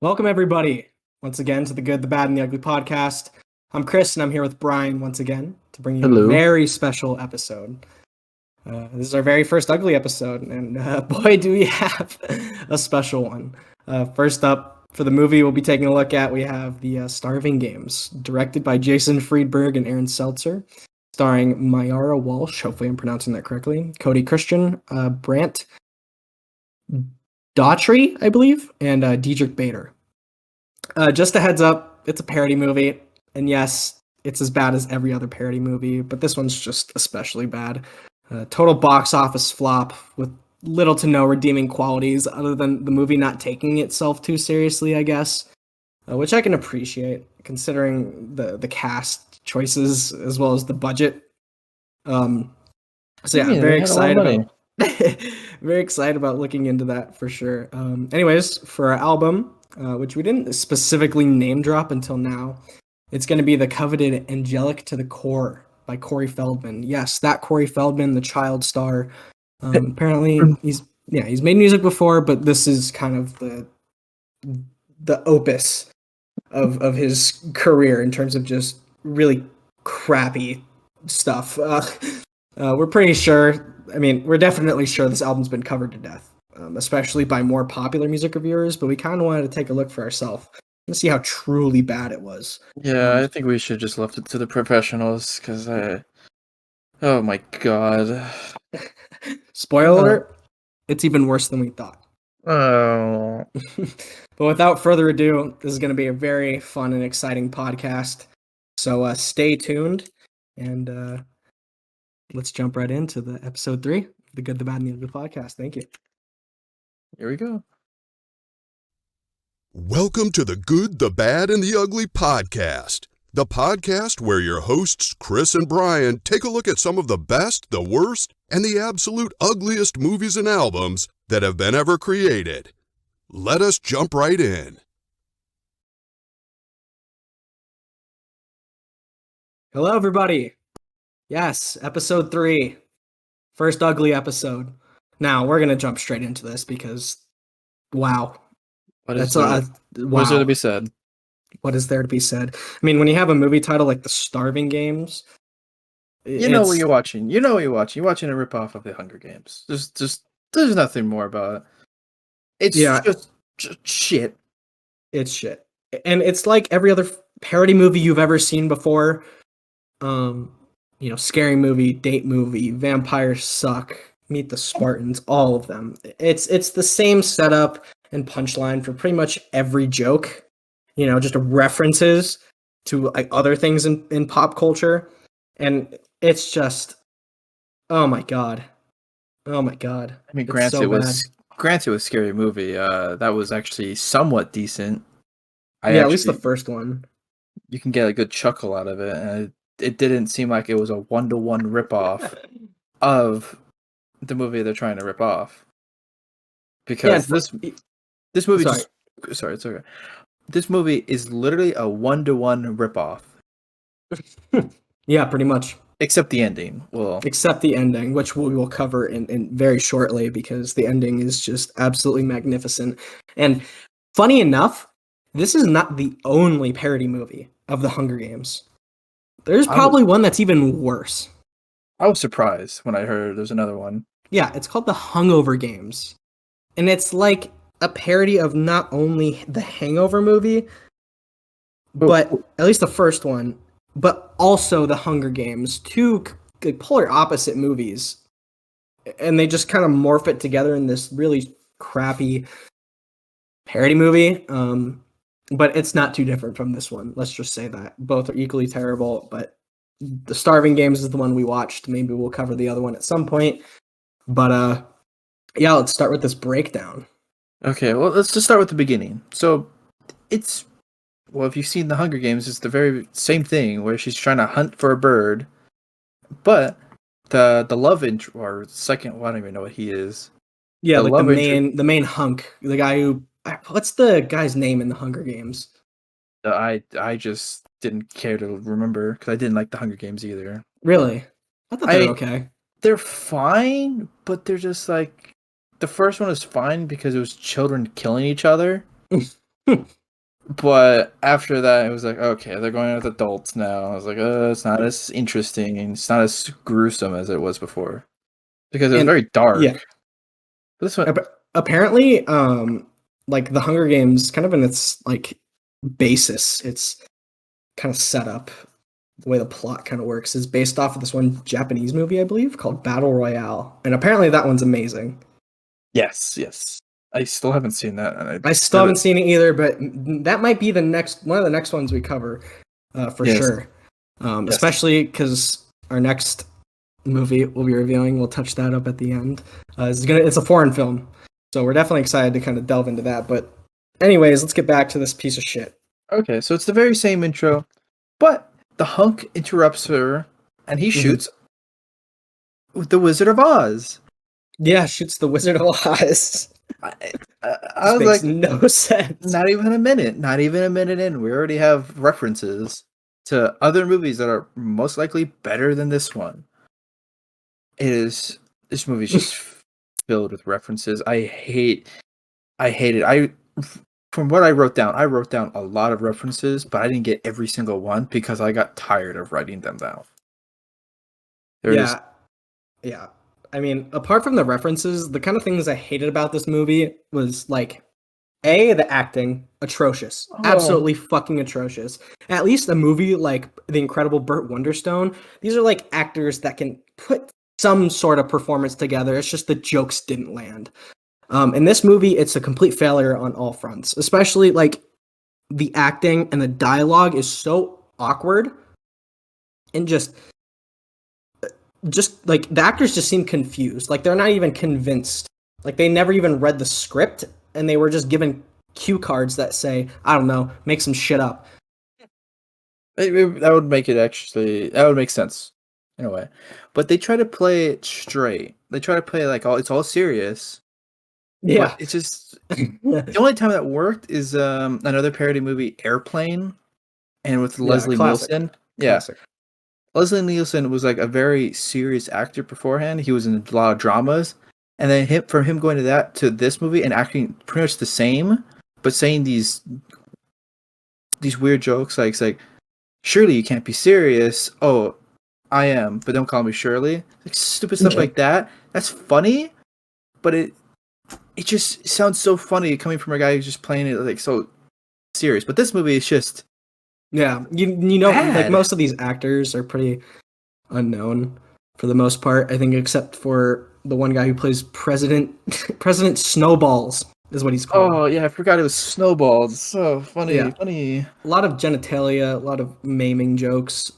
Welcome, everybody, once again to the Good, the Bad, and the Ugly podcast. I'm Chris, and I'm here with Brian once again to bring you a Hello. very special episode. This is our very first Ugly episode, and boy, do we have a special one. First up, for the movie we'll be taking a look at, we have the Starving Games, directed by Jason Friedberg and Aaron Seltzer, starring Mayara Walsh, hopefully I'm pronouncing that correctly, Cody Christian, Brant Daughtry, I believe, and Diedrich Bader. Just a heads up, it's a parody movie, and yes, it's as bad as every other parody movie, but this one's just especially bad. Total box office flop with little to no redeeming qualities other than the movie not taking itself too seriously, I guess, which I can appreciate considering the cast choices as well as the budget. So yeah, I'm very excited about very excited about looking into that for sure. Anyways, for our album, which we didn't specifically name drop until now, it's going to be the coveted Angelic to the Core by Corey Feldman. Yes, that Corey Feldman, the child star. Apparently, he's made music before, but this is kind of the opus of his career in terms of just really crappy stuff. We're pretty sure. I mean, we're definitely sure this album's been covered to death, especially by more popular music reviewers, but we kind of wanted to take a look for ourselves and see how truly bad it was. Yeah, I think we should just left it to the professionals, because oh my god. Spoiler alert, it's even worse than we thought. Oh. But without further ado, this is going to be a very fun and exciting podcast. So stay tuned, and let's jump right into the episode 3, the Good, the Bad, and the Ugly podcast. Thank you. Here we go. Welcome to the Good, the Bad, and the Ugly podcast. The podcast where your hosts, Chris and Brian, take a look at some of the best, the worst, and the absolute ugliest movies and albums that have been ever created. Let us jump right in. Hello, everybody. Yes, episode 3. First ugly episode. Now, we're going to jump straight into this because, wow. What is there to be said? What is there to be said? I mean, when you have a movie title like The Starving Games, You know what you're watching. You're watching a ripoff of the Hunger Games. There's nothing more about it. It's just shit. It's shit. And it's like every other parody movie you've ever seen before. Scary movie, date movie, Vampires Suck, Meet the Spartans, all of them. It's the same setup and punchline for pretty much every joke. Just references to like other things in pop culture. And it's just, oh my god. I mean, granted, it was a scary movie. That was actually somewhat decent. At least the first one. You can get a good chuckle out of it, and it didn't seem like it was a 1-to-1 ripoff of the movie they're trying to rip off. Because this movie, sorry, it's okay. This movie is literally a 1-to-1 ripoff. Yeah, pretty much. Except the ending. Except the ending, which we will cover in very shortly, because the ending is just absolutely magnificent. And funny enough, this is not the only parody movie of the Hunger Games. There's probably one that's even worse. I was surprised when I heard there's another one. Yeah, it's called The Hungover Games. And it's like a parody of not only the Hangover movie, but at least the first one, but also the Hunger Games, two polar opposite movies. And they just kind of morph it together in this really crappy parody movie. But it's not too different from this one. Let's just say that. Both are equally terrible, but The Starving Games is the one we watched. Maybe we'll cover the other one at some point. But yeah, let's start with this breakdown. Okay, well, let's just start with the beginning. So, if you've seen The Hunger Games, it's the very same thing where she's trying to hunt for a bird, but the love interest, or second, well, I don't even know what he is. Yeah, like the main hunk, the guy who, what's the guy's name in The Hunger Games? I just didn't care to remember because I didn't like The Hunger Games either. Really? I thought they were okay. They're fine, but they're just like, the first one is fine because it was children killing each other. But after that, it was like, okay, they're going with adults now. I was like, it's not as interesting and it's not as gruesome as it was before because it was very dark. Yeah. But this one, apparently, like the Hunger Games, kind of in its like basis, it's kind of set up. The way the plot kind of works is based off of this one Japanese movie, I believe, called Battle Royale, and apparently that one's amazing. yes. I still haven't seen that. And I still haven't seen it either, but that might be one of the next ones we cover for sure. Yes. Especially because our next movie we'll be reviewing, we'll touch that up at the end. It's a foreign film, so we're definitely excited to kind of delve into that. But anyways, let's get back to this piece of shit. Okay, so it's the very same intro, but the hunk interrupts her, and he shoots the Wizard of Oz. Yeah, shoots the Wizard of Oz. I was like, no sense. Not even a minute in. We already have references to other movies that are most likely better than this one. This movie's just filled with references. I hate it. From what I wrote down a lot of references, but I didn't get every single one because I got tired of writing them down. Yeah. I mean, apart from the references, the kind of things I hated about this movie was like, the acting, atrocious. Absolutely fucking atrocious. At least a movie like The Incredible Burt Wonderstone, these are like actors that can put some sort of performance together. It's just the jokes didn't land. In this movie, it's a complete failure on all fronts, especially like the acting and the dialogue is so awkward and just like the actors just seem confused. Like they're not even convinced. Like they never even read the script and they were just given cue cards that say, I don't know, make some shit up. That would make it that would make sense in a way. But they try to play it straight. They try to play like it's all serious. Yeah. But it's just the only time that worked is another parody movie, Airplane, and with Leslie Nielsen. Classic. Leslie Nielsen was like a very serious actor beforehand. He was in a lot of dramas, and then from him going to this movie and acting pretty much the same, but saying these weird jokes like Shirley, you can't be serious. Oh, I am, but don't call me Shirley. Like stupid stuff like that. That's funny, but it just sounds so funny coming from a guy who's just playing it like so serious. But this movie is just you know bad. Like most of these actors are pretty unknown for the most part, I think, except for the one guy who plays President Snowballs is what he's called. Oh yeah, I forgot it was Snowballs. So funny. Funny. A lot of genitalia, a lot of maiming jokes,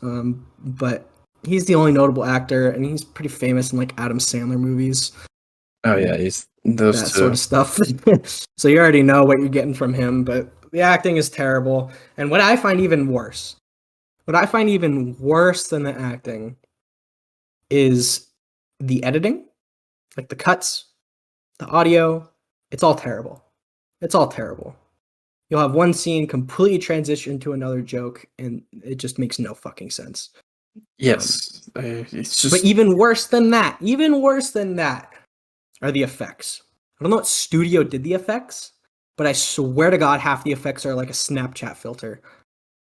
but he's the only notable actor, and he's pretty famous in like Adam Sandler movies. Oh yeah, he's those that sort of stuff. So you already know what you're getting from him, but the acting is terrible. And what I find even worse than the acting is the editing, like the cuts, the audio. It's all terrible. You'll have one scene completely transition to another joke, and it just makes no fucking sense. Yes, it's just. But even worse than that are the effects. I don't know what studio did the effects, but I swear to God, half the effects are like a Snapchat filter.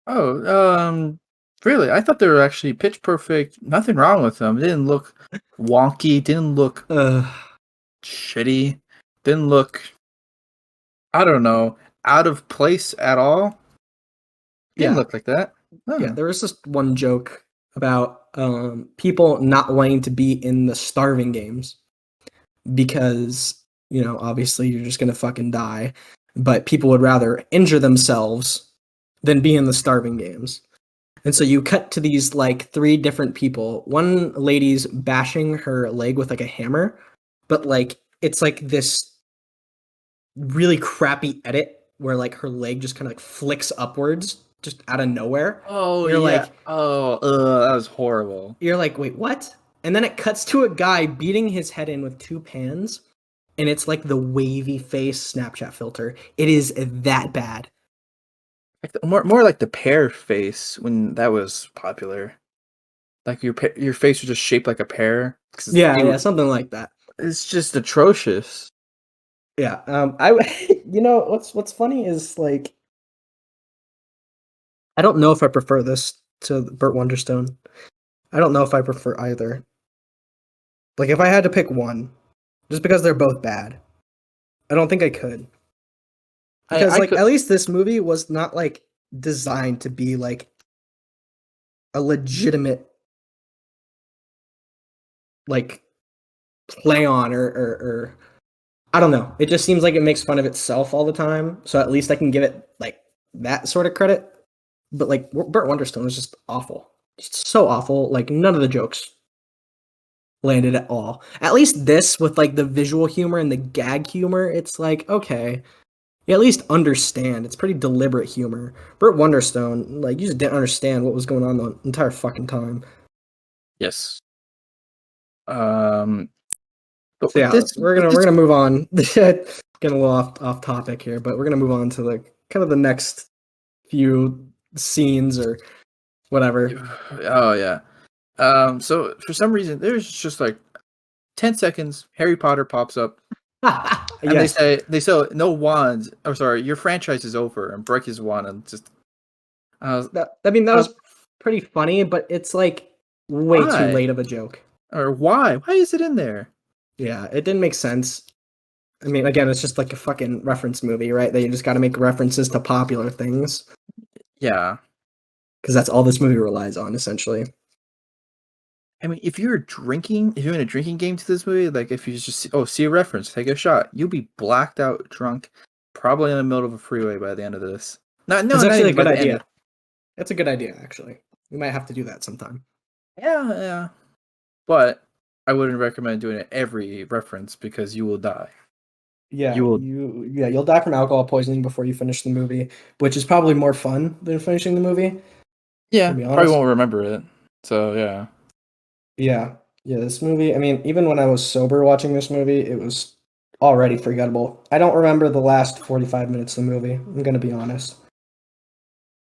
Oh, really? I thought they were actually pitch perfect. Nothing wrong with them. They didn't look wonky. Didn't look shitty. Didn't look, I don't know, out of place at all. Didn't look like that. Oh. Yeah, there was just one joke about people not wanting to be in the starving games because, you know, obviously you're just gonna fucking die, but people would rather injure themselves than be in the starving games. And so you cut to these like three different people. One lady's bashing her leg with like a hammer, but like it's like this really crappy edit where like her leg just kind of like flicks upwards just out of nowhere. Oh, you're like, that was horrible. You're like, wait, what? And then it cuts to a guy beating his head in with two pans, and it's like the wavy face Snapchat filter. It is that bad. Like more like the pear face when that was popular. Like your face was just shaped like a pear. Yeah, something like that. It's just atrocious. Yeah. What's funny is like I don't know if I prefer this to Burt Wonderstone. I don't know if I prefer either. Like if I had to pick one, just because they're both bad, I don't think I could. Because I like could. at least this movie was not like designed to be like a legitimate like play on or I don't know. It just seems like it makes fun of itself all the time. So at least I can give it like that sort of credit. But like Burt Wonderstone was just awful. Just so awful. Like none of the jokes landed at all. At least this with like the visual humor and the gag humor, it's like okay, you at least understand. It's pretty deliberate humor. Burt Wonderstone, like you just didn't understand what was going on the entire fucking time. Yes. But So with yeah, this, we're gonna move on. Getting a little off topic here, but we're gonna move on to the kind of the next few scenes or whatever. Oh yeah. So for some reason, there's just like 10 seconds. Harry Potter pops up, and Yes. they say no wands. Oh, sorry, your franchise is over, and break his wand, and just. That was pretty funny, but it's like way too Why? late of a joke. Or why? Why is it in there? Yeah, it didn't make sense. I mean, again, it's just like a fucking reference movie, right? That you just got to make references to popular things Yeah. because that's all this movie relies on, essentially. I mean, if you're in a drinking game to this movie, like if you just see a reference, take a shot, you'll be blacked out, drunk, probably in the middle of a freeway by the end of this. It's actually a even by good the end idea. It's a good idea, actually. We might have to do that sometime. Yeah. But I wouldn't recommend doing it every reference because you will die. Yeah, You will. you'll die from alcohol poisoning before you finish the movie, which is probably more fun than finishing the movie. Yeah, To be probably honest. won't remember it. So yeah. Yeah, this movie. I mean, even when I was sober watching this movie, it was already forgettable. I don't remember the last 45 minutes of the movie. I'm gonna be honest.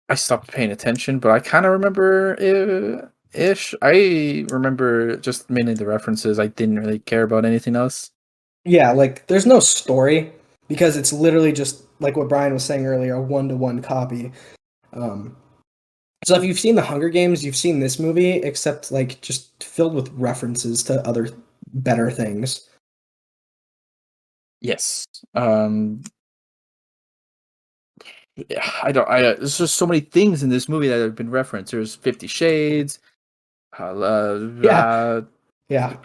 I stopped paying attention, but I kind of remember ish. I remember just mainly the references. I didn't really care about anything else. Yeah, like there's no story because it's literally just like what Brian was saying earlier, a one-to-one copy. Um, so if you've seen the Hunger Games, you've seen this movie, except like just filled with references to other better things. Yes. Yeah, there's just so many things in this movie that have been referenced. There's 50 Shades, Yeah,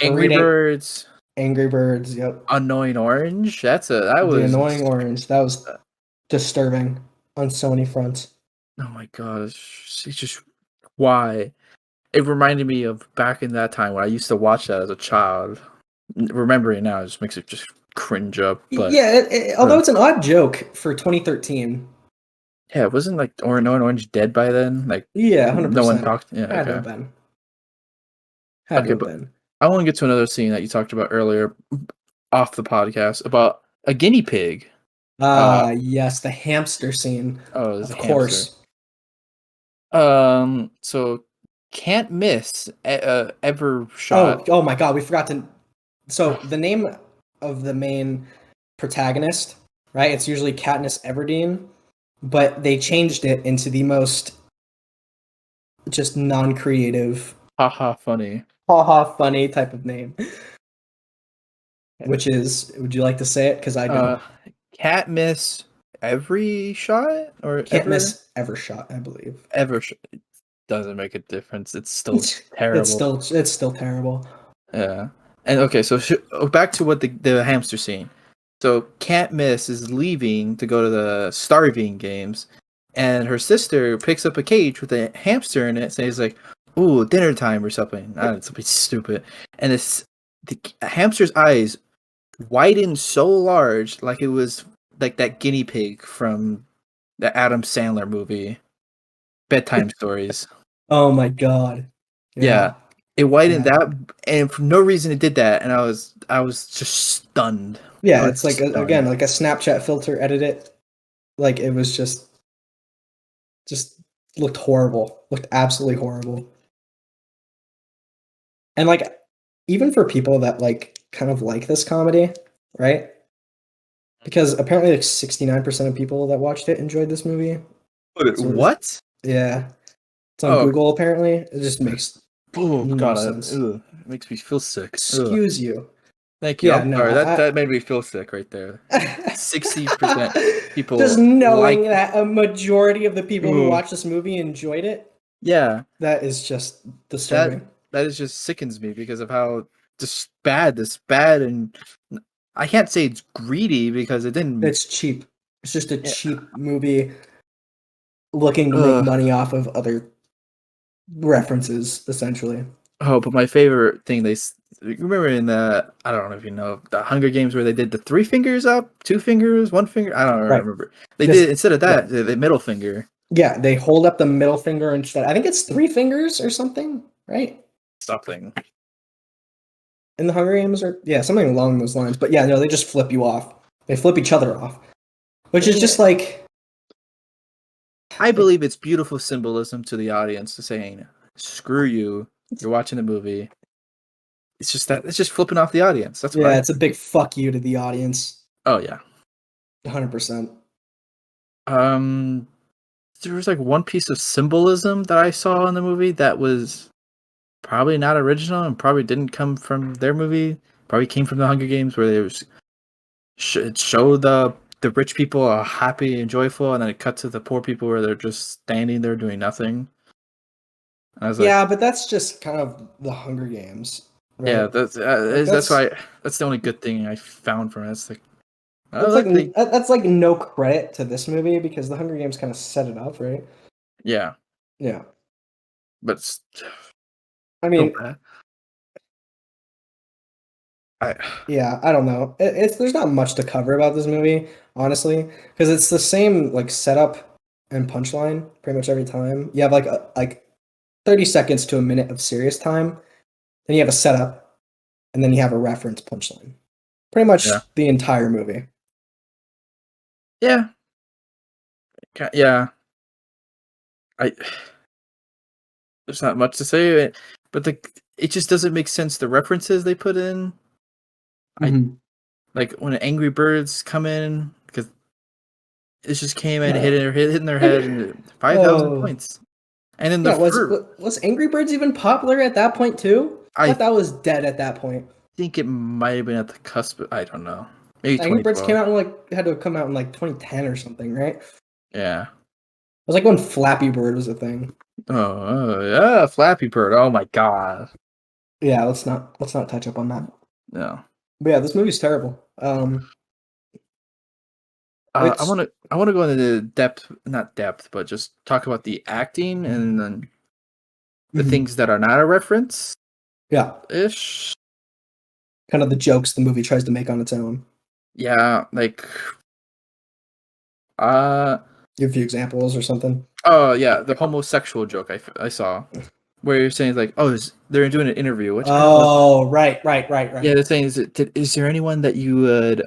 Angry Birds, Angry Birds. Yep. Annoying Orange. The Annoying Orange. That was disturbing on so many fronts. Oh my god, it's just why? It reminded me of back in that time when I used to watch that as a child. Remembering it now just makes it just cringe up. But Yeah, although it's an odd joke for 2013. yeah, it wasn't like Annoying Orange dead by then. Like Yeah, 100%. no one talked. Yeah, Had to have okay. been. Had to have But been. I want to get to another scene that you talked about earlier off the podcast about a guinea pig. Yes, the hamster scene. Oh, there's Of a hamster. course. So can't miss ever shot. Oh my god, we forgot to. So the name of the main protagonist, right? It's usually Katniss Everdeen, but they changed it into the most just non-creative, Haha, funny. haha, funny type of name. Which is, would you like to say it? Because I don't. Can't miss every shot or Can't ever miss ever shot, I believe. ever. It doesn't make a difference. It's still terrible. It's still terrible. Yeah. And okay, so back to what the hamster scene. So Can't Miss is leaving to go to the Starving Games, and her sister picks up a cage with a hamster in it, says like, "Ooh, dinner time" or something. I don't know, something stupid. And the hamster's eyes widen so large, like it was like that guinea pig from the Adam Sandler movie, Bedtime Stories. Oh my god. Yeah. It widened Yeah. that, and for no reason it did that, and I was just stunned. Yeah, it's like again, like a Snapchat filter edit. Like it was just looked horrible. Looked absolutely horrible. And like even for people that like kind of like this comedy, right? because apparently like 69% of people that watched it enjoyed this movie. What? Yeah, it's on Google. Apparently, it just makes no sense. It makes me feel sick. Excuse you. Thank you. Yeah, I'm no, sorry. That made me feel sick right there. 60% people just knowing like... that a majority of the people who watched this movie enjoyed it. Yeah, that is just disturbing. That is just sickens me because of how this bad, and I can't say it's greedy because it didn't. It's cheap. It's just a cheap movie looking to make money off of other references, essentially. Oh, but my favorite thing remember in the, I don't know if you know, the Hunger Games where they did the 3 fingers up, 2 fingers, 1 finger. I don't remember. They did instead of that the middle finger. Yeah, they hold up the middle finger instead. I think it's 3 fingers or something, right? Something. In the Hunger Games, or something along those lines. But yeah, no, they just flip you off. They flip each other off, which is just like. I believe it's beautiful symbolism to the audience to saying, "Screw you! You're watching the movie." It's just flipping off the audience. That's it's a big fuck you to the audience. Oh yeah, 100%. There was like one piece of symbolism that I saw in the movie that was probably not original and probably didn't come from their movie. Probably came from the Hunger Games, where it showed the rich people are happy and joyful, and then it cut to the poor people where they're just standing there doing nothing. And I was like, but that's just kind of the Hunger Games. Right? Yeah, that's why that's the only good thing I found from it. It's like, that's like no credit to this movie because the Hunger Games kind of set it up, right? Yeah. Yeah. But I mean, I don't know. There's not much to cover about this movie, honestly, because it's the same like setup and punchline pretty much every time. You have like 30 seconds to a minute of serious time, then you have a setup, and then you have a reference punchline. Pretty much the entire movie. Yeah. Yeah. There's not much to say, but it just doesn't make sense. The references they put in, like when Angry Birds come in, because it just came in hitting their head and 5,000 points, and then was Angry Birds even popular at that point too? I thought that was dead at that point. I think it might have been at the cusp. I don't know. Maybe Angry Birds came out in had to come out in 2010 or something, right? Yeah. It was like when Flappy Bird was a thing. Oh yeah, Flappy Bird. Oh my god. Yeah, let's not touch up on that. No. But yeah, this movie's terrible. I want to go into not depth, but just talk about the acting and then the things that are not a reference. Yeah. Ish. Kind of the jokes the movie tries to make on its own. Yeah, like Give a few examples or something. Oh yeah, the homosexual joke I saw, where you're saying like, they're doing an interview. Right. Yeah, they're saying is there anyone that you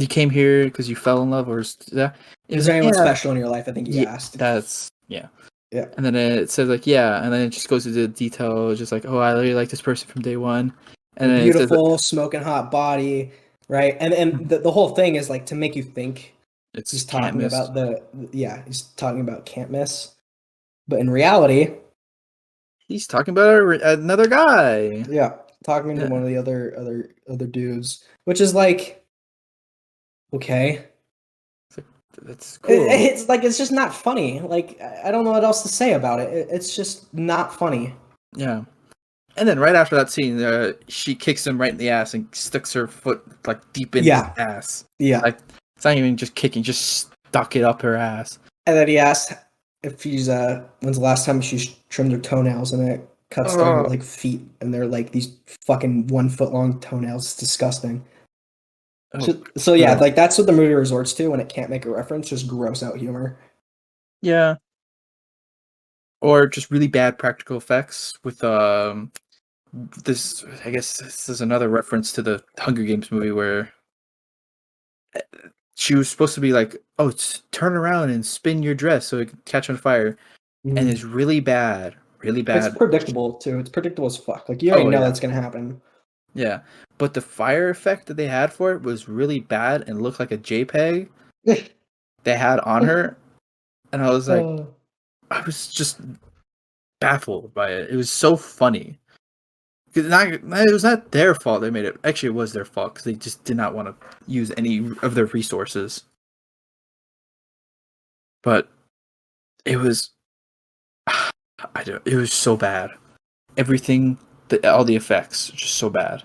came here because you fell in love, or is there anyone special in your life? I think he asked. That's yeah. And then it says like and then it just goes into detail, just like I really like this person from day one, and then beautiful, smoking hot body, right? And the whole thing is like to make you think. He's talking about he's talking about can't miss, but in reality, he's talking about another guy. Yeah, talking to one of the other dudes, which is like, okay, that's cool. It's just not funny. Like I don't know what else to say about it. It's just not funny. Yeah, and then right after that scene, she kicks him right in the ass and sticks her foot like deep in his ass. Yeah. Like, it's not even just kicking, just stuck it up her ass. And then he asked if she's when's the last time she's trimmed her toenails, and it cuts to her feet, and they're like these fucking 1 foot long toenails. It's disgusting. So like that's what the movie resorts to when it can't make a reference, just gross out humor. Yeah. Or just really bad practical effects with this. I guess this is another reference to the Hunger Games movie where she was supposed to be like, turn around and spin your dress so it can catch on fire. And it's really bad. Really bad. It's predictable, too. It's predictable as fuck. Like, you already know that's going to happen. Yeah, but the fire effect that they had for it was really bad and looked like a JPEG they had on her, and I was like, I was just baffled by it. It was so funny. It was not their fault they made it. Actually, it was their fault because they just did not want to use any of their resources. But it was, it was so bad. Everything, all the effects, just so bad.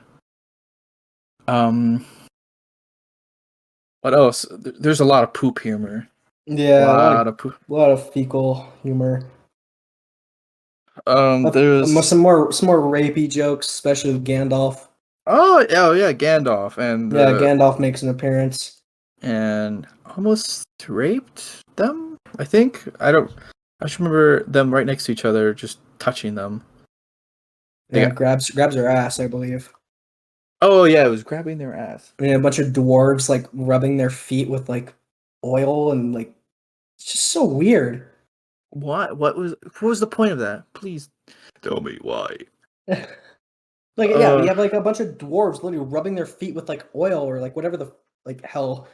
What else? There's a lot of poop humor. Yeah, A lot of fecal humor. There's some more rapey jokes, especially with Gandalf. oh yeah, Gandalf and Gandalf makes an appearance and almost raped them. I think I just remember them right next to each other, just touching them. Grabs her ass, I believe. Oh yeah, it was grabbing their ass. And a bunch of dwarves like rubbing their feet with like oil and like it's just so weird. What was the point of that? Please tell me why. Like you have like a bunch of dwarves literally rubbing their feet with like oil or like whatever the like hell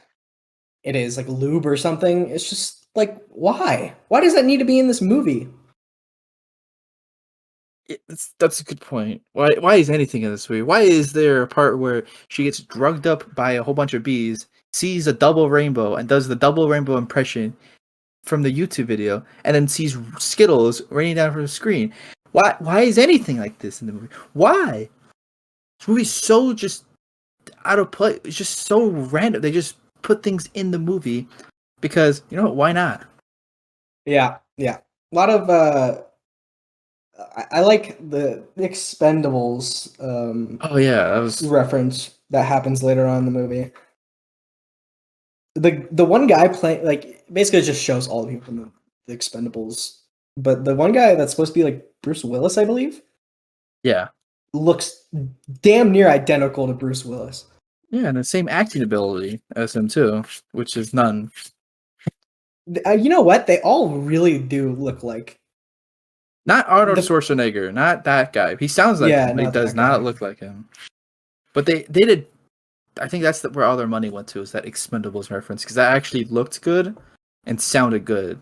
it is, like lube or something. It's just like why? Why does that need to be in this movie? That's a good point. Why is anything in this movie? Why is there a part where she gets drugged up by a whole bunch of bees, sees a double rainbow, and does the double rainbow impression from the YouTube video, and then sees Skittles raining down from the screen? Why is anything like this in the movie? Why? This movie's so just out of place. It's just so random. They just put things in the movie because, you know what, why not? Yeah. A lot of I like the Expendables That was reference that happens later on in the movie. The one guy playing like basically just shows all the people in the Expendables, but the one guy that's supposed to be like Bruce Willis, I believe, looks damn near identical to Bruce Willis. Yeah, and the same acting ability as him too, which is none. You know what? They all really do look like. Not Arnold Schwarzenegger, not that guy. He sounds like him, but he does not look like him. But they did. I think that's where all their money went to, is that Expendables reference, because that actually looked good and sounded good,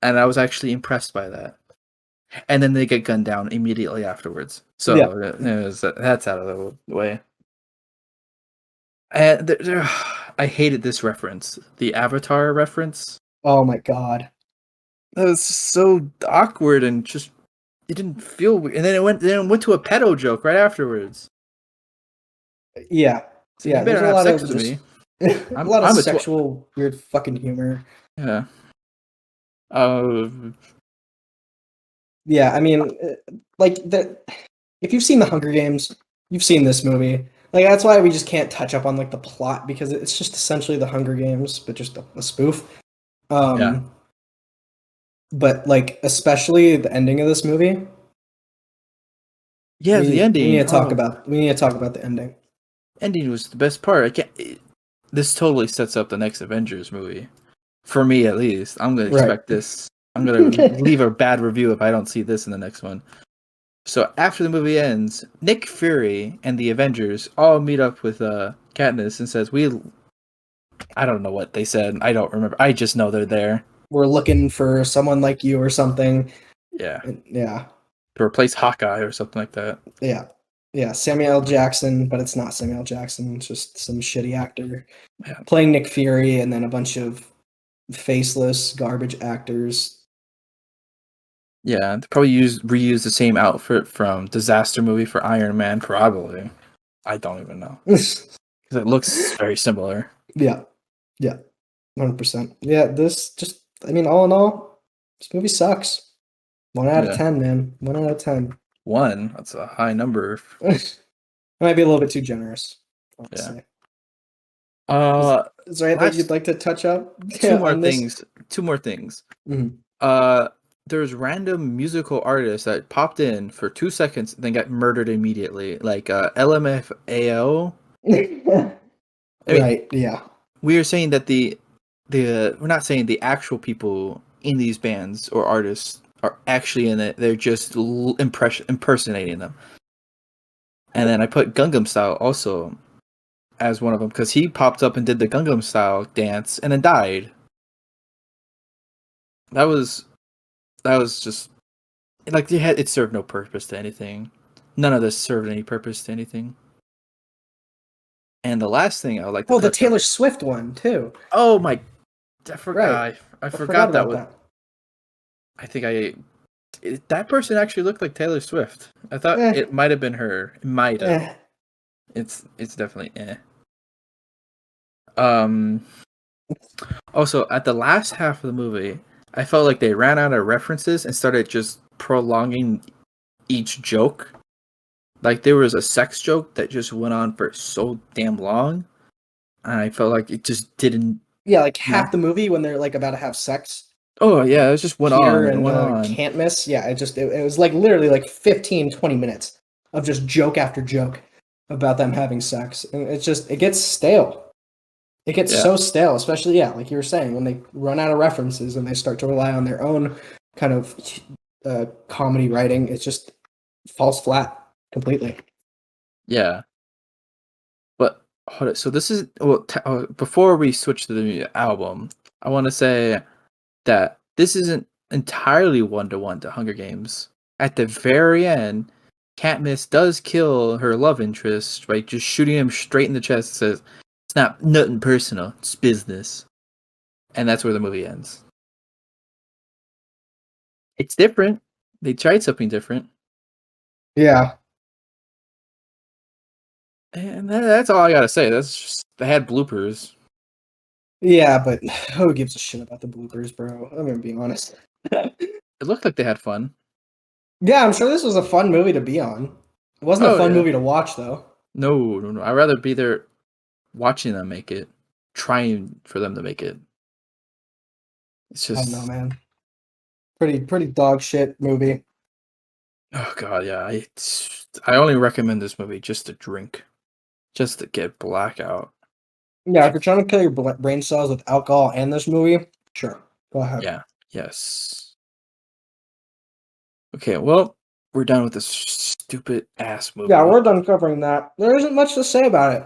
and I was actually impressed by that. And then they get gunned down immediately afterwards, so that's out of the way. And I hated this reference, the Avatar reference. Oh my god. That was so awkward and just it didn't feel weird. And then it went to a pedo joke right afterwards. Yeah. So you better have sex with me. A lot of sexual weird fucking humor. Yeah. Yeah, I mean, like if you've seen the Hunger Games, you've seen this movie. Like that's why we just can't touch up on like the plot because it's just essentially the Hunger Games, but just a spoof. But like especially the ending of this movie. Yeah, the ending. We need to talk about the ending. Ending was the best part. This totally sets up the next Avengers movie. For me at least. I'm gonna expect this. I'm gonna leave a bad review if I don't see this in the next one. So after the movie ends, Nick Fury and the Avengers all meet up with Katniss and says, I don't know what they said. I don't remember. I just know they're there. We're looking for someone like you or something. Yeah. Yeah. To replace Hawkeye or something like that. Yeah. Yeah, Samuel L. Jackson, but it's not Samuel L. Jackson. It's just some shitty actor playing Nick Fury, and then a bunch of faceless garbage actors. Yeah, they probably reuse the same outfit from Disaster movie for Iron Man, probably. I don't even know. Because it looks very similar. Yeah. 100%. Yeah, all in all, this movie sucks. 1 out of 10, man. 1 out of 10. 1? That's a high number. Might be a little bit too generous. Yeah. Is there anything you'd like to touch up? Two more things. Mm-hmm. There's random musical artists that popped in for 2 seconds and then got murdered immediately. Like LMFAO. Right, yeah. We are saying that we're not saying the actual people in these bands or artists are actually in it. They're just impersonating them. And then I put Gangnam Style also as one of them because he popped up and did the Gangnam Style dance and then died. That was just like it served no purpose to anything. None of this served any purpose to anything. And the last thing I would like to the Taylor Swift one too. Oh my! I forgot. Right. I forgot that about was. that. I think that person actually looked like Taylor Swift. I thought it might have been her. It might have. Eh. It's definitely Also, at the last half of the movie, I felt like they ran out of references and started just prolonging each joke. Like there was a sex joke that just went on for so damn long, and I felt like it just didn't. Yeah, like half the movie when they're like about to have sex. Oh yeah, it just went on and went on. Can't miss. Yeah, it was like literally like 15, 20 minutes of just joke after joke about them having sex, and it gets stale. It gets so stale, especially like you were saying, when they run out of references and they start to rely on their own kind of comedy writing. It just falls flat completely. Yeah. But hold it. So this is before we switch to the album, I want to say that this isn't entirely 1-to-1 to Hunger Games. At the very end, Katniss does kill her love interest by just shooting him straight in the chest. And says, "It's not nothing personal. It's business," and that's where the movie ends. It's different. They tried something different. Yeah. And that's all I gotta say. That's just they had bloopers. Yeah, but who gives a shit about the bloopers, bro? I'm gonna be honest. It looked like they had fun. Yeah, I'm sure this was a fun movie to be on. It wasn't a fun movie to watch, though. No. I'd rather be there watching them make it, trying for them to make it. It's just I don't know, man. Pretty dog shit movie. Oh god, yeah. I only recommend this movie just to drink, just to get blackout. Yeah, if you're trying to kill your brain cells with alcohol and this movie, sure, go ahead. Yeah. Yes. Okay, well, we're done with this stupid ass movie. Yeah, we're done covering that. There isn't much to say about it.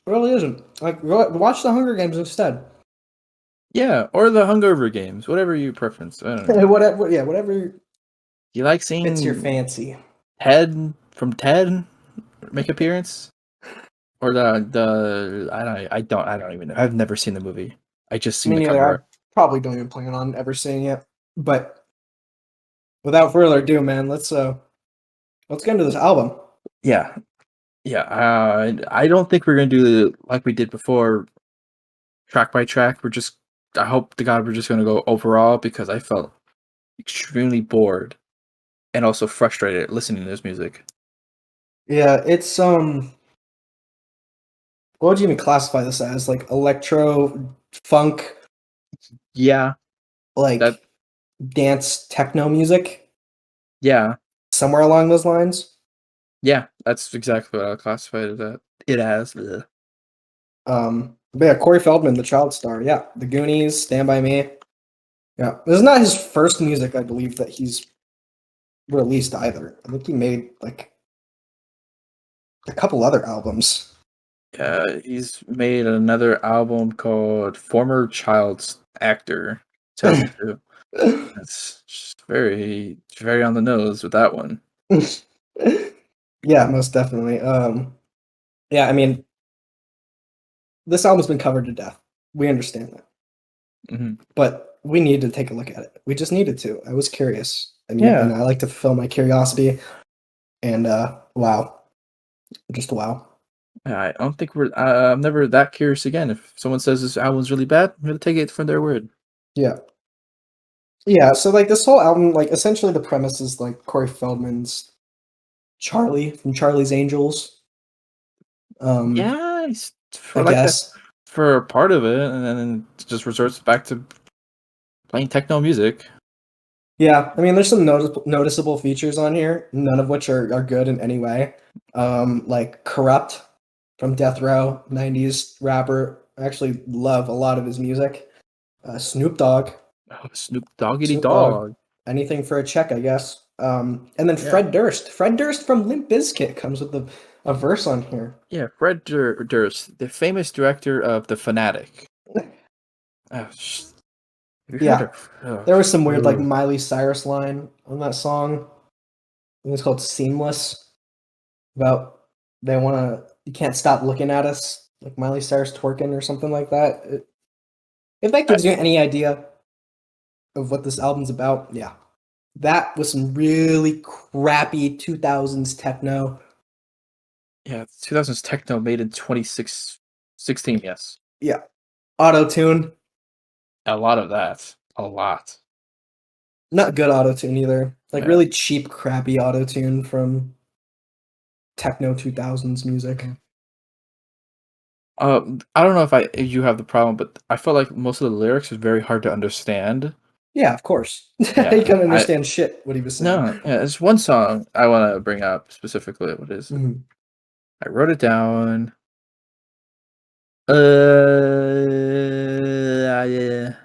It really isn't. Like, watch the Hunger Games instead. Yeah, or the Hungover Games, whatever you preference. I don't know. whatever. You like seeing It's your fancy. Ted from Ted make appearance, or the I don't even know. I've never seen the movie. I just seen the cover. I probably don't even plan on ever seeing it. But without further ado, man, let's get into this album. Yeah. I don't think we're gonna do like we did before, track by track. I hope to God we're just gonna go overall because I felt extremely bored and also frustrated listening to this music. Yeah, it's what would you even classify this as? Like electro funk? Yeah. Like dance techno music? Yeah. Somewhere along those lines? Yeah, that's exactly what I'll classify it as. But yeah, Corey Feldman, the child star. Yeah, The Goonies, Stand By Me. Yeah, this is not his first music, I believe, that he's released either. I think he made like a couple other albums. Yeah, he's made another album called Former Child Actor. That's just very on the nose with that one. Yeah, most definitely. Yeah, I mean, this album's been covered to death. We understand that. Mm-hmm. But we need to take a look at it. We just needed to. I was curious. And I like to fulfill my curiosity. And wow. Just wow. I don't think I'm never that curious again. If someone says this album's really bad, I'm going to take it from their word. Yeah. Yeah, so like this whole album, like essentially the premise is like Corey Feldman's Charlie from Charlie's Angels. Yeah, I guess for a part of it, and then it just resorts back to playing techno music. Yeah, I mean, there's some noticeable features on here, none of which are good in any way. Like Corrupt from Death Row, 90s rapper. I actually love a lot of his music. Snoop Dogg. Oh, Snoop Doggity Dogg. Anything for a check, I guess. And then Fred Durst. Fred Durst from Limp Bizkit comes with a verse on here. Yeah, Fred Durst, the famous director of The Fanatic. Oh, have you heard of? Oh, There was some weird like Miley Cyrus line on that song. I think it's called "Seamless." About you can't stop looking at us, like Miley Cyrus twerking or something like that. If that gives you any idea of what this album's about, yeah, that was some really crappy 2000s techno. Yeah, 2000s techno made in 2016. Yes, Yeah, auto tune. a lot of that. A lot. Not good auto tune either. Like Yeah. really cheap, crappy auto tune from techno 2000s music. I don't know if you have the problem, but I felt like most of the lyrics was very hard to understand. Yeah, of course. Yeah, You couldn't understand shit what he was saying. No, yeah, there's one song I want to bring up specifically. What is it? Mhm. I wrote it down. Yeah.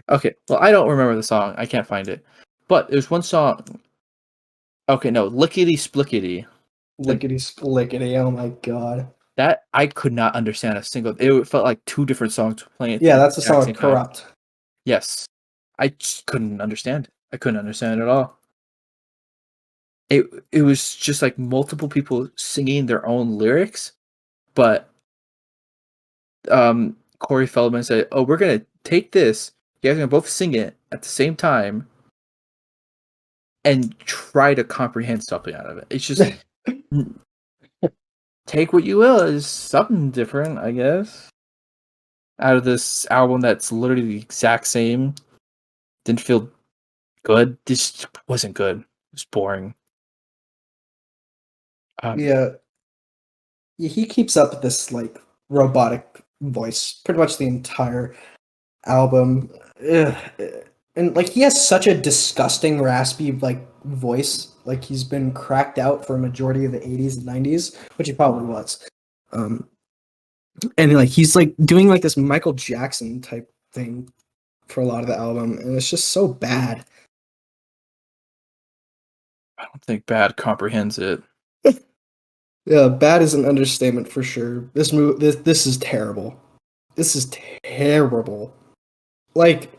Okay, well, I don't remember the song. I can't find it. But there's one song. Okay, no, Lickety Splickety. Lickety splickety, oh my god. That I could not understand a single. It felt like two different songs playing. Yeah, that's the exact song same of time. Corrupt. Yes, I just couldn't understand. I couldn't understand it at all. It was just like multiple people singing their own lyrics, but Corey Feldman said, "Oh, we're gonna take this. You guys are gonna both sing it at the same time and try to comprehend something out of it." It's just take what you will. Is something different, I guess. Out of this album that's literally the exact same. Didn't feel good. This wasn't good. It was boring. Yeah, he keeps up this like robotic voice pretty much the entire album. Ugh. And like he has such a disgusting raspy like voice. Like he's been cracked out for a majority of the 80s and 90s, which he probably was. And like he's like doing like this Michael Jackson type thing for a lot of the album, and it's just so bad. I don't think bad comprehends it. Yeah, bad is an understatement for sure. This is terrible. This is terrible. Like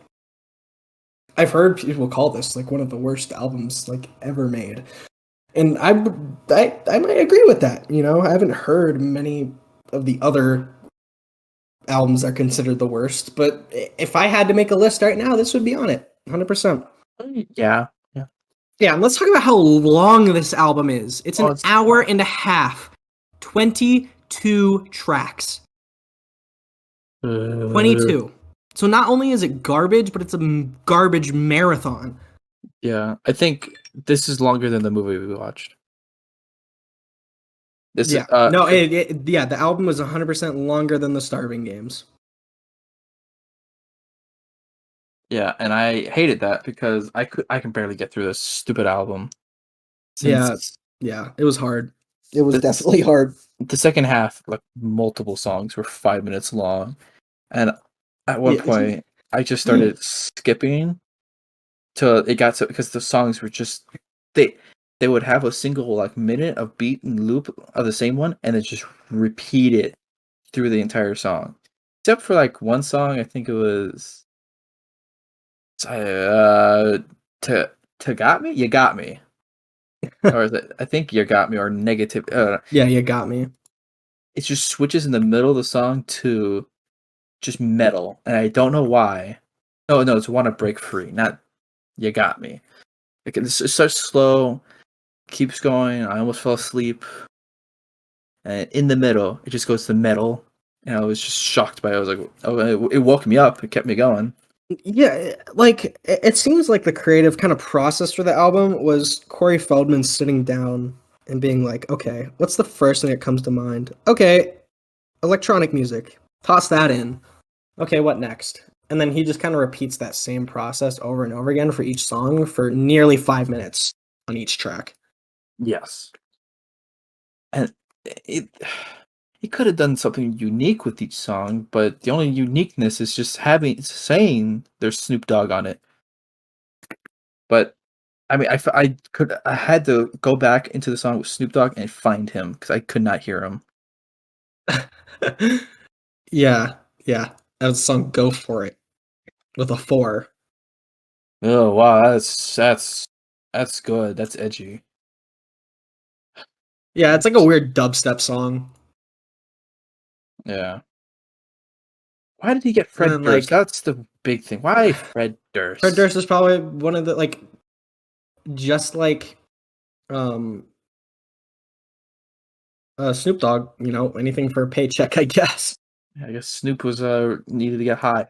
I've heard people call this like one of the worst albums like ever made. And I might agree with that, you know? I haven't heard many of the other albums that are considered the worst, but if I had to make a list right now, this would be on it. 100%. Yeah. Yeah, and let's talk about how long this album is. It's an hour and a half. 22 tracks. 22. So not only is it garbage, but it's a garbage marathon. Yeah, I think this is longer than the movie we watched. The album was 100% longer than the Starving Games. Yeah, and I hated that because I can barely get through this stupid album. Yeah, it was hard. It was definitely hard. The second half, like multiple songs, were 5 minutes long, and at one point I just started skipping till it got to because the songs were just they would have a single like minute of beat and loop of the same one, and then just repeat it through the entire song, except for like one song. I think it was. To got me, you got me, or is it? I think you got me, or negative. Yeah, you got me. It just switches in the middle of the song to just metal, and I don't know why. No, it's "Wanna Break Free," not "You Got Me." It starts slow, keeps going. I almost fell asleep, and in the middle, it just goes to metal, and I was just shocked by it. I was like, "Oh!" It woke me up. It kept me going. Yeah, like it seems like the creative kind of process for the album was Corey Feldman sitting down and being like, okay, what's the first thing that comes to mind? Okay, electronic music. Toss that in. Okay, what next? And then he just kind of repeats that same process over and over again for each song for nearly 5 minutes on each track. Yes. And he could have done something unique with each song, but the only uniqueness is just saying there's Snoop Dogg on it. But I mean, I had to go back into the song with Snoop Dogg and find him because I could not hear him. Yeah, yeah. That was the song "Go For It" with a 4. Oh wow, that's good. That's edgy. Yeah, it's like a weird dubstep song. Yeah. Why did he get And Fred then, Durst? like, That's the big thing. Why Fred Fred Durst? Durst is probably one of the like, just like, um, Snoop Dogg. You know, anything for a paycheck, I guess. I guess Snoop was needed to get high.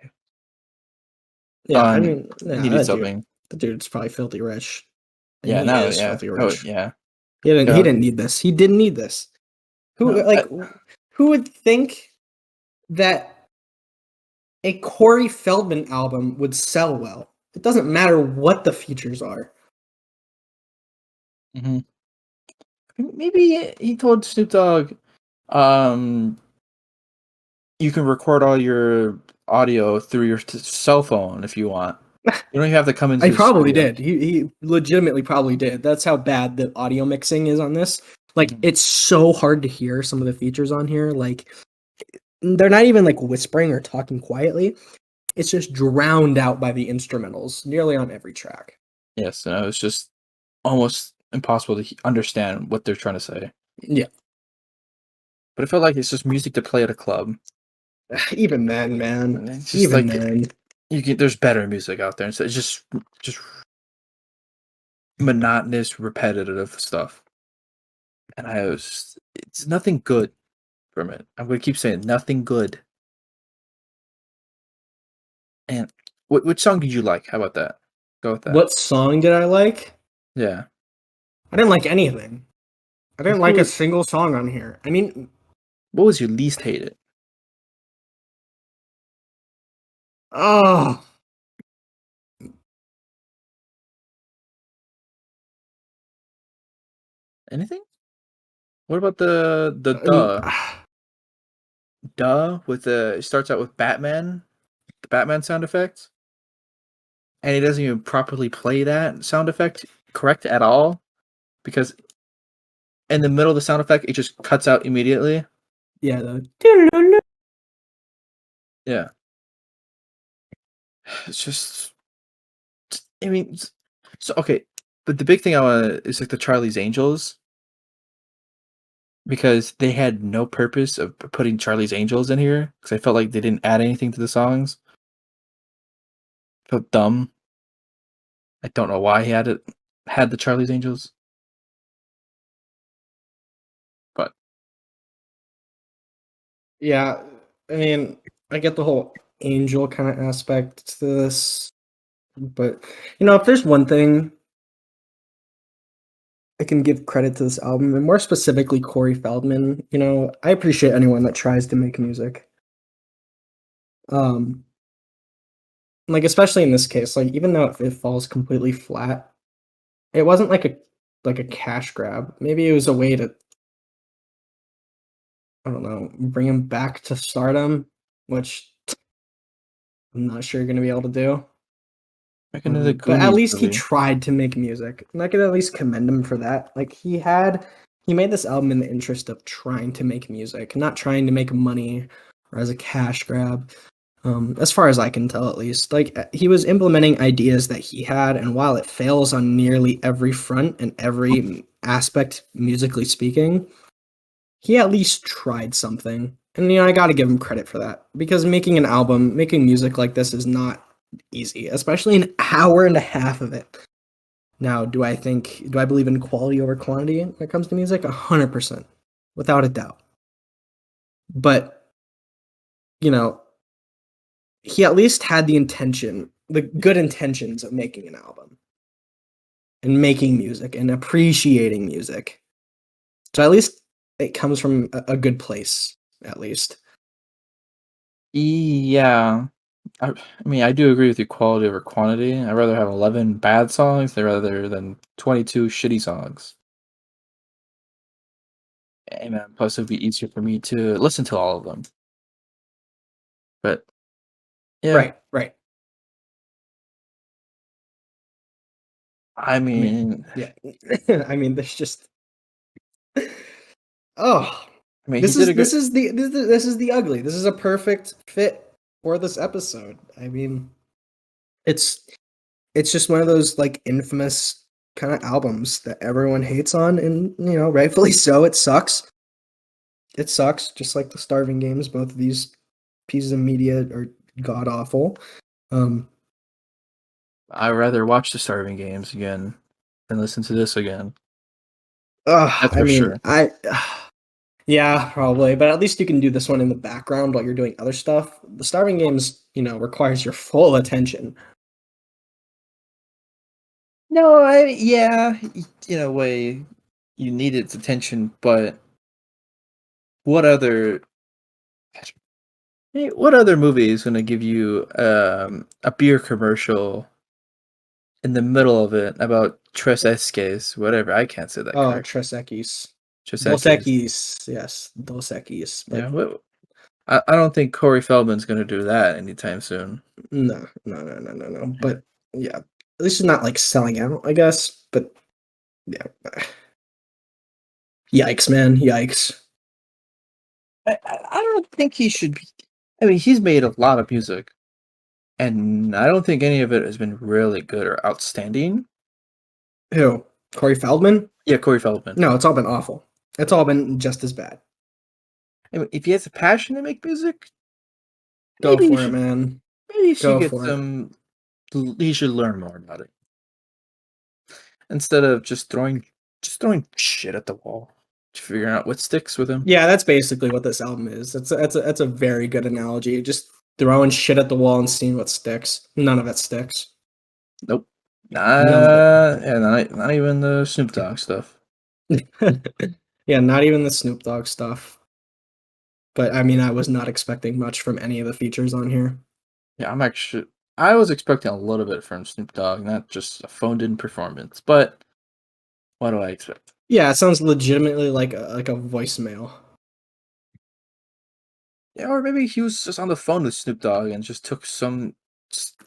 Yeah, I mean, yeah, Needed something. the dude's probably filthy rich, and Yeah, he now, is yeah. filthy Oh, rich. yeah. He Yeah. didn't need this. He didn't need this. No, Who would think that a Corey Feldman album would sell well? It doesn't matter what the features are. mhm. Maybe he told Snoop Dogg, um, you can record all your audio through your cell phone if you want. You don't even have to come into I the probably studio. did. He legitimately probably did. That's how bad the audio mixing is on this. Like, it's so hard to hear some of the features on here. Like, they're not even like whispering or talking quietly. It's just drowned out by the instrumentals nearly on every track. Yes, it's just almost impossible to understand what they're trying to say. Yeah. But it felt like it's just music to play at a club. Even then, man. It's just Even like then. there's better music out there. So it's just monotonous, repetitive stuff. And it's nothing good from it. I'm gonna keep saying nothing good. And which song did you like? How about that? Go with that. What song did I like? Yeah. I didn't like anything. I didn't Who like a was- single song on here. I mean, What was your least hated? oh, Anything? What about the um, duh with it starts out with Batman, the Batman sound effect, and he doesn't even properly play that sound effect correct at all because in the middle of the sound effect it just cuts out immediately. yeah, Yeah. It's just I mean so okay, but the big thing I want is like the Charlie's Angels because they had no purpose of putting Charlie's Angels in here because I felt like they didn't add anything to the songs. Felt dumb. I don't know why he had the Charlie's Angels, but yeah. I mean, I get the whole angel kind of aspect to this, but if there's one thing I can give credit to this album, and more specifically Corey Feldman, I appreciate anyone that tries to make music. Um, like especially in this case, like even though it falls completely flat, it wasn't like a cash grab. Maybe it was a way to, I don't know, bring him back to stardom, which I'm not sure you're gonna be able to do. make another But at Goonies least he movie. tried to make music, and I could at least commend him for that. Like he made this album in the interest of trying to make music, not trying to make money or as a cash grab. As far as I can tell, at least, like he was implementing ideas that he had, and while it fails on nearly every front and every aspect, musically speaking, he at least tried something. And I got to give him credit for that because making an album, making music like this is not easy, especially an hour and a half of it. Now, do I believe in quality over quantity when it comes to music? 100%, without a doubt. But, he at least had the good intentions of making an album and making music and appreciating music. So at least it comes from a good place, at least. Yeah, I mean, I do agree with you. Quality over quantity. I'd rather have 11 bad songs rather than 22 shitty songs. And plus, it'd be easier for me to listen to all of them. But yeah, Right. I mean, Yeah. I mean, there's just oh, I mean, he did a good. this is the ugly. This is a perfect fit for this episode. I mean, it's it's just one of those like infamous kind of albums that everyone hates on, and rightfully so. It sucks. It sucks, just like the Starving Games. Both of these pieces of media are god awful. Um, I'd rather watch the Starving Games again than listen to this again. I for mean, sure. yeah, probably, but at least you can do this one in the background while you're doing other stuff. The Starving Games, requires your full attention. No, yeah, in a way, you need its attention, but what other what other movie is going to give you a beer commercial in the middle of it about Tres Esques, whatever? I can't say that Oh, correct. Tres Equis. Tres Dos Equis. Equis. Yes, Dos Equis. Yeah, I don't think Corey Feldman's going to do that anytime soon. No. But yeah, at least it's not like selling out, I guess. But yeah, yikes, man, yikes. I don't think he should be. I mean, he's made a lot of music, and I don't think any of it has been really good or outstanding. Who? Corey Feldman? Yeah, Corey Feldman. No, it's all been awful. It's all been just as bad. I mean, if he has a passion to make music, Go maybe for it, man. maybe he should Go get for it. some. He should learn more about it instead of just throwing shit at the wall, figuring out what sticks with him. Yeah, that's basically what this album is. That's a very good analogy. Just throwing shit at the wall and seeing what sticks. None of it sticks. Nope. None of Yeah, not even the Snoop Dogg stuff. it. Yeah, not even the Snoop Dogg stuff. But I mean, I was not expecting much from any of the features on here. Yeah, I was expecting a little bit from Snoop Dogg, not just a phoned-in performance. But what do I expect? Yeah, it sounds legitimately like a voicemail. Yeah, or maybe he was just on the phone with Snoop Dogg and just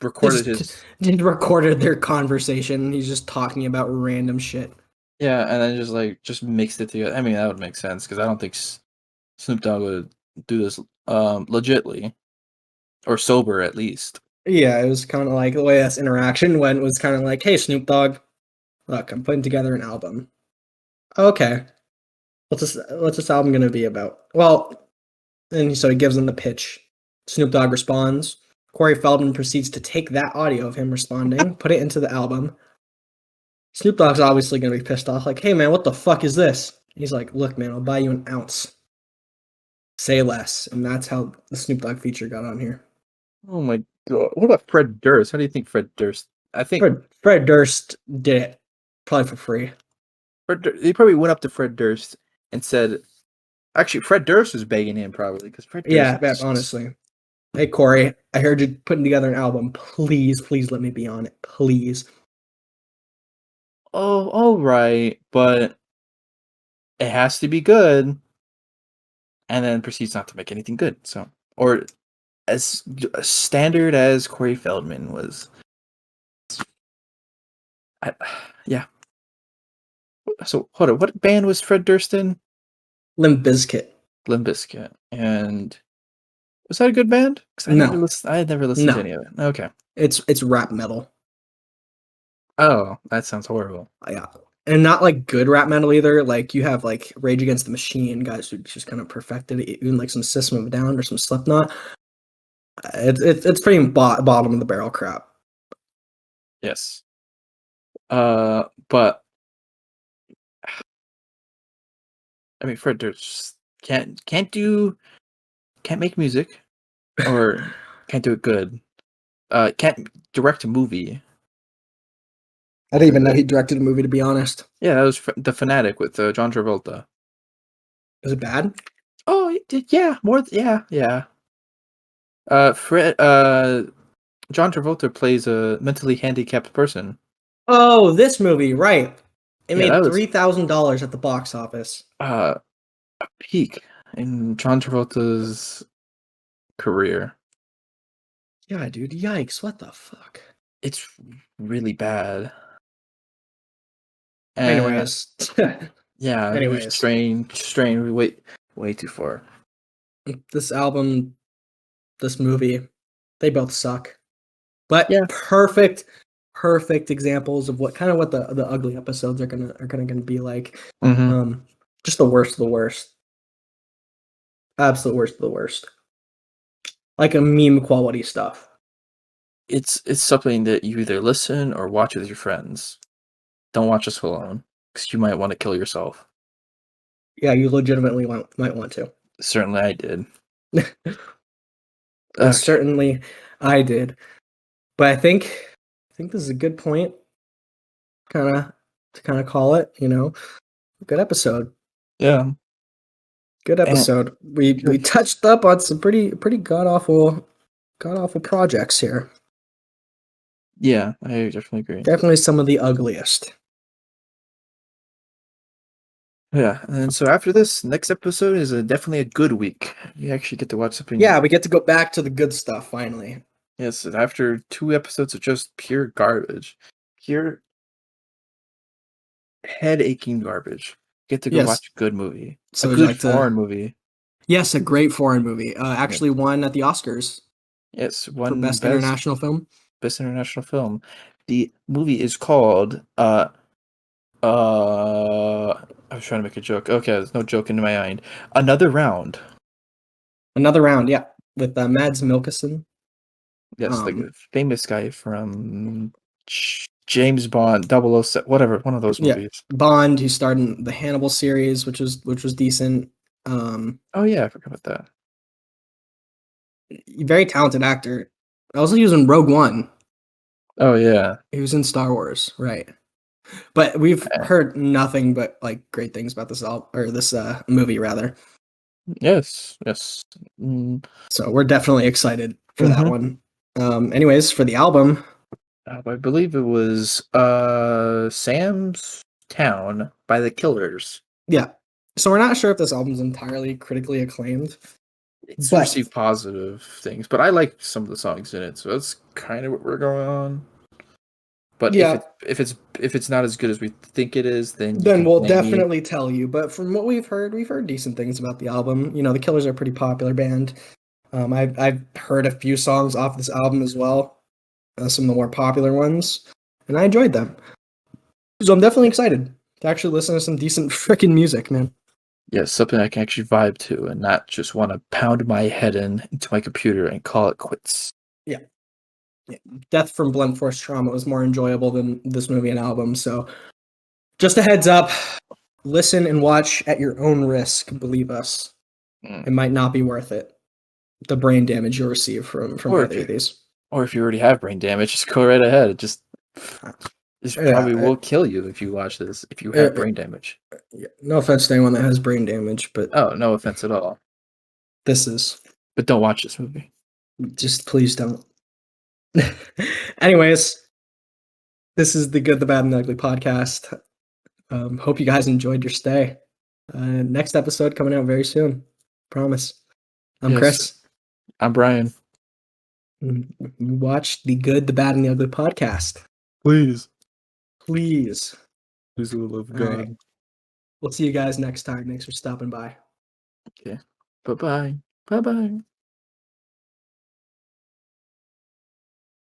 recorded his. Just recorded their conversation. He's just talking about random shit. Yeah, and then just mixed it together. I mean, that would make sense because I don't think Snoop Dogg would do this legitly or sober at least. Yeah, it was kind of like the way this interaction went was kind of like, "Hey, Snoop Dogg, look, I'm putting together an album. Okay, what's this album gonna be about? Well, and so he gives them the pitch. Snoop Dogg responds. Corey Feldman proceeds to take that audio of him responding, put it into the album. Snoop Dogg's obviously gonna be pissed off, like, "Hey man, what the fuck is this?" He's like, "Look, man, I'll buy you an ounce. Say less." And that's how the Snoop Dogg feature got on here. Oh my god! What about Fred Durst? How do you think Fred Durst? I think Fred Durst did it probably for free. They probably went up to Fred Durst and said, actually, Fred Durst was begging him probably because Fred Durst. Yeah, honestly. Hey Corey, I heard you putting together an album. Please let me be on it. Please. Oh, all right, but it has to be good, and then proceeds not to make anything good. So, or as standard as Corey Feldman was. Yeah. So hold on, what band was Fred Durst in? Limp Bizkit. Limp Bizkit. And was that a good band? No. I had never listened to any of it. Okay. It's rap metal. Oh, that sounds horrible. Yeah. And not like good rap metal either. Like you have like Rage Against the Machine guys who just kind of perfected it, even like some System of a Down or some Slipknot. It's pretty bottom of the barrel crap. Yes. But I mean, Fred Durst can't make music, or can't do it good. Can't direct a movie. I didn't even know he directed a movie, to be honest. Yeah, that was The Fanatic with John Travolta. Was it bad? Oh, it did. Yeah, yeah. John Travolta plays a mentally handicapped person. Oh, this movie, right. It Yeah, made $3,000 at the box office. A peak in John Travolta's career. Yeah, dude, yikes, what the fuck? It's really bad. Anyways. Yeah, Anyways. strain way too far. This album, this movie, they both suck. But Yeah. perfect examples of what the ugly episodes are gonna be like. Mm-hmm. Just the worst of the worst. Absolute worst of the worst. Like a meme quality stuff. It's something that you either listen or watch with your friends. Don't watch this alone, because you might want to kill yourself. Yeah, you legitimately might want to. Certainly I did. Certainly I did. But I think this is a good point to call it, good episode. Yeah. Good episode. We touched up on some pretty god awful projects here. Yeah, I definitely agree. Definitely some of the ugliest. Yeah, and so after this, next episode is definitely a good week. You actually get to watch something. Yeah, we get to go back to the good stuff finally. Yes, after 2 episodes of just pure garbage, pure head-aching garbage, you get to go watch a good movie, So a good foreign movie. Yes, a great foreign movie. Actually won at the Oscars. Yes, for best international film. Best international film. The movie is called I was trying to make a joke. Okay, there's no joke in my mind. Another Round. Another Round, yeah, with Mads Mikkelsen. Yes, the famous guy from James Bond 007, whatever, one of those movies. Bond, who starred in the Hannibal series, which was decent. Oh yeah, I forgot about that. Very talented actor. Also, he was in Rogue One. Oh yeah, he was in Star Wars, right? But we've heard nothing but like great things about this movie, rather. Yes. So we're definitely excited for that one. Anyways, for the album, I believe it was Sam's Town by The Killers. Yeah. So we're not sure if this album's entirely critically acclaimed. It's received positive things, but I like some of the songs in it, so that's kind of what we're going on. But if it's not as good as we think it is, then we'll definitely tell you. But from what we've heard decent things about the album. The Killers are a pretty popular band. I've heard a few songs off this album as well, some of the more popular ones, and I enjoyed them. So I'm definitely excited to actually listen to some decent freaking music, man. Yes, something I can actually vibe to and not just want to pound my head into my computer and call it quits. Yeah. Death from Blunt Force Trauma was more enjoyable than this movie and album. So just a heads up, listen and watch at your own risk. Believe us, it might not be worth it. The brain damage you'll receive from either of these. Or if you already have brain damage, just go right ahead. Probably will kill you if you watch this, if you have brain damage. Yeah, no offense to anyone that has brain damage, but... Oh, no offense at all. But don't watch this movie. Just please don't. Anyways, this is the Good, the Bad, and the Ugly podcast. Hope you guys enjoyed your stay. Next episode coming out very soon. Promise. I'm Chris. I'm Brian. Watch the Good, the Bad, and the Ugly podcast. Please. Please, for the love of God. Right. We'll see you guys next time. Thanks for stopping by. Okay. Bye-bye. Bye-bye.